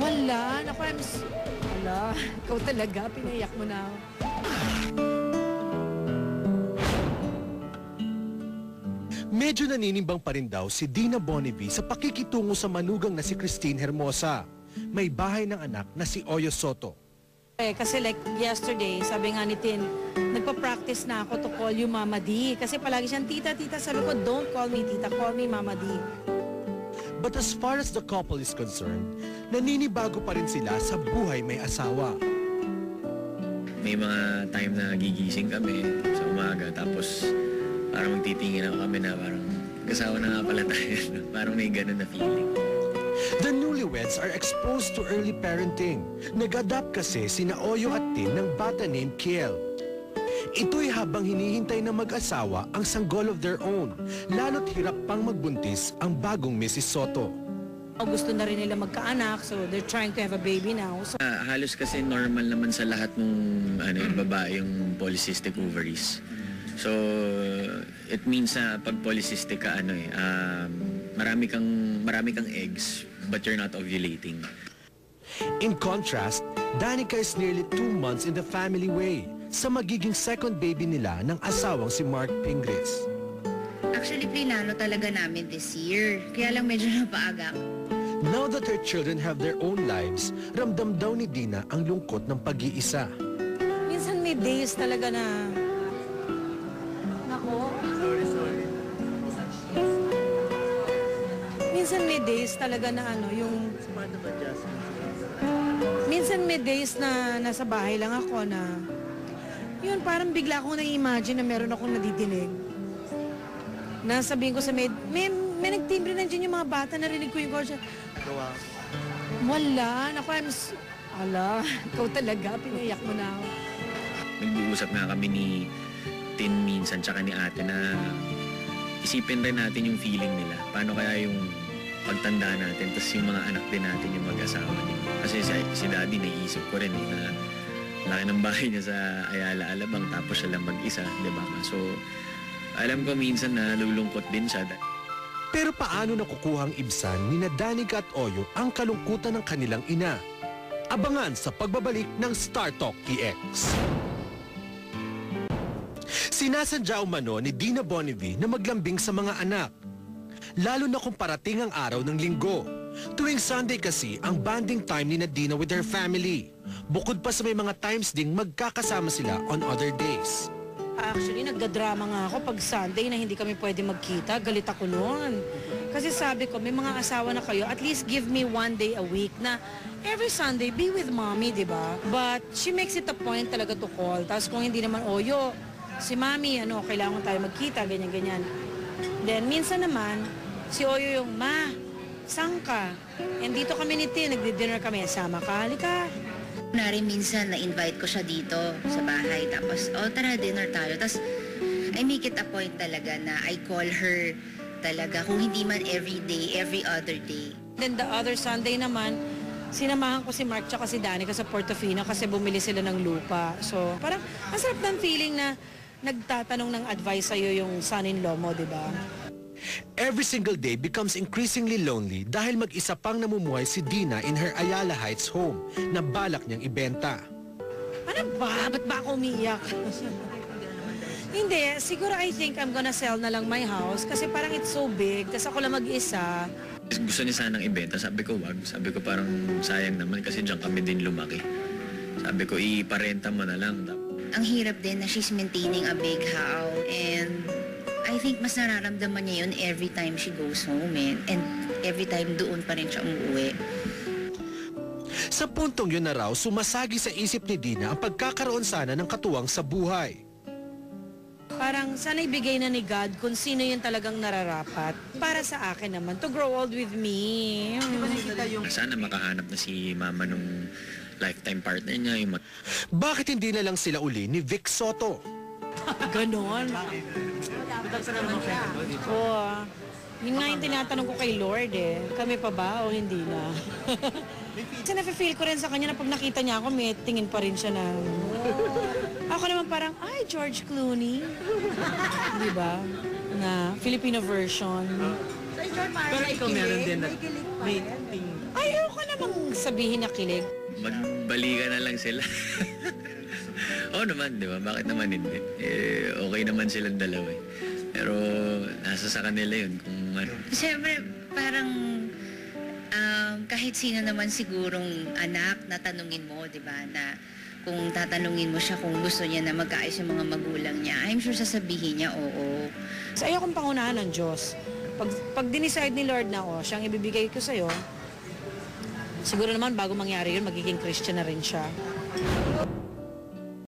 Wala. Naku, Wala. Ikaw talaga. Pinayak mo na. Medyo naninimbang pa rin daw si Dina Bonnevie sa pakikitungo sa manugang na si Christine Hermosa. May bahay ng anak na si Oyo Soto. Kasi like yesterday, sabi nga ni Tin, nagpa-practice na ako to call you Mama D. Kasi palagi siyang, tita, sabi ko, don't call me tita, call me Mama D. But as far as the couple is concerned, naninibago pa rin sila sa buhay may asawa. May mga time na gigising kami sa umaga, tapos parang magtitingin ako kami na parang kasawa na nga pala tayo. Parang may ganun na feeling. The newlyweds are exposed to early parenting. Nag-adapt kasi sina Oyo at Tin ng bata named Kiel. Ito'y habang hinihintay na mag-asawa ang sanggol of their own, lalo't hirap pang magbuntis ang bagong Mrs. Soto. Gusto na rin nila magkaanak, so they're trying to have a baby now. So, Halos kasi normal naman sa lahat ng yung babae yung polycystic ovaries. So, it means na pag polycystic ka, marami kang eggs, but you're not ovulating. In contrast, Danica is nearly 2 months in the family way sa magiging second baby nila ng asawang si Mark Pingris. Actually, plinano talaga namin this year. Kaya lang medyo napaaga. Now that her children have their own lives, ramdam daw ni Dina ang lungkot ng pag-iisa. minsan may days talaga na, nako. Sorry. Minsan may days talaga na yung... Minsan may days na nasa bahay lang ako na... Yun, parang bigla akong na-imagine na meron akong nadidinig. Nasabihin ko sa maid, may nagtimbre na dyan yung mga bata, narinig ko yung call siya. Wala. Naku, ala, ikaw talaga, pinayak mo na ako. Nag-uusap nga kami ni Tin minsan tsaka ni ate na isipin rin natin yung feeling nila. Paano kaya yung pagtanda natin, tapos yung mga anak din natin yung mag-asawa din. Kasi si daddy, naiisip ko rin na laki ng bahay niya sa Ayala, Alabang, tapos siya lang mag-isa, di ba? So, alam ko minsan na lulungkot din siya. Pero paano nakukuhang ibsan ni Danica at Oyo ang kalungkutan ng kanilang ina? Abangan sa pagbabalik ng Star Talk PX. Sinasadya umano ni Dina Bonnevie na maglambing sa mga anak. Lalo na kung parating ang araw ng linggo. Tuwing Sunday kasi ang bonding time ni Dina with her family. Bukod pa sa may mga times ding magkakasama sila on other days. Actually, nagdadrama nga ako pag Sunday na hindi kami pwede magkita. Galit ako noon. Kasi sabi ko, may mga asawa na kayo, at least give me 1 day a week na every Sunday, be with mommy, di ba? But she makes it a point talaga to call. Tapos kung hindi naman, Oyo, si mami, kailangan tayo magkita, ganyan-ganyan. Then, minsan naman, si Oyo yung, Ma, saan ka? And dito kami ni Tin, nagdi-dinner kami, sama ka, halika. Nari minsan na-invite ko siya dito sa bahay. Tapos, tara, dinner tayo. Tapos, I make it a point talaga na I call her talaga. Kung hindi man every day, every other day. Then the other Sunday naman, sinamahan ko si Mark tsaka si Danica sa Portofino kasi bumili sila ng lupa. So, parang masarap ng feeling na nagtatanong ng advice sa'yo yung son-in-law mo, di ba? Every single day becomes increasingly lonely dahil mag-isa pang namumuhay si Dina in her Ayala Heights home na balak niyang ibenta. Ano ba? Ba't ba ako umiiyak? Hindi, siguro I think I'm gonna sell na lang my house kasi parang it's so big, tas ako lang mag-isa. Gusto niya sanang ibenta. Sabi ko, wag. Sabi ko parang sayang naman kasi diyan kami din lumaki. Sabi ko, iparenta mo na lang. Ang hirap din na she's maintaining a big house. And I think mas nararamdaman niya yun every time she goes home. And every time doon pa rin siya umuwi. Sa puntong yun na raw, sumasagi sa isip ni Dina ang pagkakaroon sana ng katuwang sa buhay. Parang sana ibigay na ni God kung sino yung talagang nararapat. Para sa akin naman, to grow old with me. Sana makahanap na si mama nung lifetime partner niya. Bakit hindi na lang sila uli ni Vic Soto? Ganon. Oo. Yun nga yung tinatanong ko kay Lord Kami pa ba o hindi na? Kasi nafe-feel ko rin sa kanya na pag nakita niya ako, may tingin pa rin siya na... Ako naman parang, ay, George Clooney. Di ba? Na Filipino version. Pero ikaw meron din na may Ayoko namang sabihin na kilig? Magbalikan na lang sila. Oo naman, di ba? Bakit naman hindi? Okay naman silang dalawa eh. Pero nasa sa kanila yun kung ano. Siyempre, parang kahit sino naman sigurong anak na tanungin mo, di ba, na kung tatanungin mo siya kung gusto niya na magkaayos yung mga magulang niya, I'm sure sasabihin niya, oo. So, ayokong pangunahan ng Diyos. Pag dinicide ni Lord na, siyang ibibigay ko sa'yo, siguro naman bago mangyari yun, magiging Christian na rin siya.